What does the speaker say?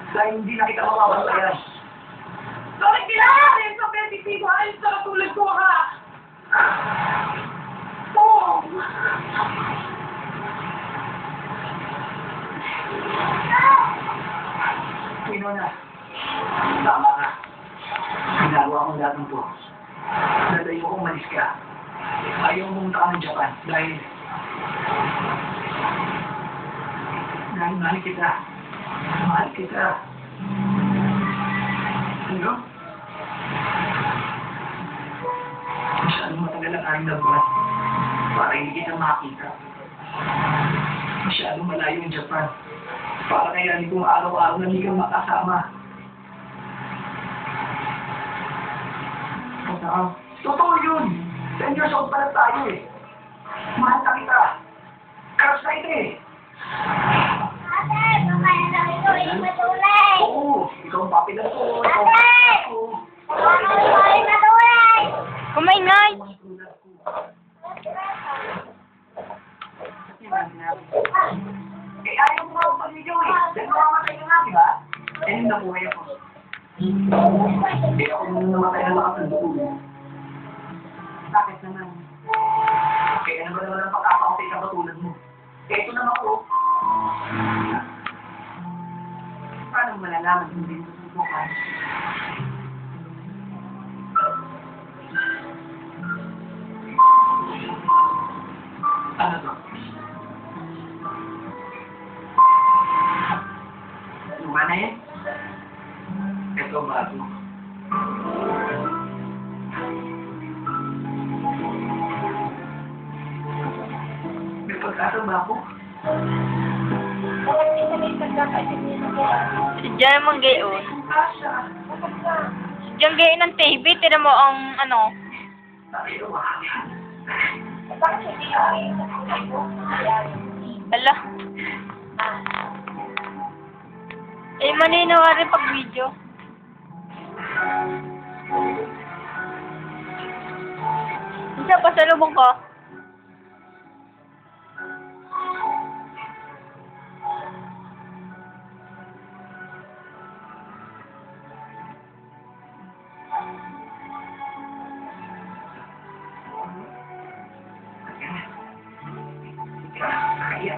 Dahil hindi na kita mapapantayan. Bakit kailangan sa pwede mo? Ayos sa katulad ko, ha? Oh! Winona, tama ka. Ginagawa kong lahat ng to. Dadayo kong malis ka. Ayaw pumunta ka ng Japan dahil mahal kita. Mahal kita. Ano? Masyadong matagal ang aming labat para hindi kita makita. Masyadong malayo ang Japan para kailangan kong araw-araw na hindi ka makasama. Totoo yun! 10 years old pa lang tayo eh. Mahal na kita. Crush na ito eh. Ate, kumain na ito, yung matulay. Oo, ikaw ang papi na ito. Ate! Kumain na tulay. Kumain nga. Eh, ayaw mo ako pag-video eh. Dahil mamamatay ka nga, di ba? Eh, yung nabuhay ako. Eh, ako nung namatay na makapagdugo. Bakit naman? Kaya ano ba naman ang pagkakamatay ka katulad mo? Eh, ito naman ko. Paano mo malalaman hindi mo susubukan? Ano to? Luma na yan? Ito bago. May pagkasa ba ako? Si Jan naman gayon. Asya. Si Jan gayon ng TV. Tira mo ang ano. Tayo ba? Ala. Eh, malinaw ka rin pag video. Isa pa sa lubong ko. Kaya.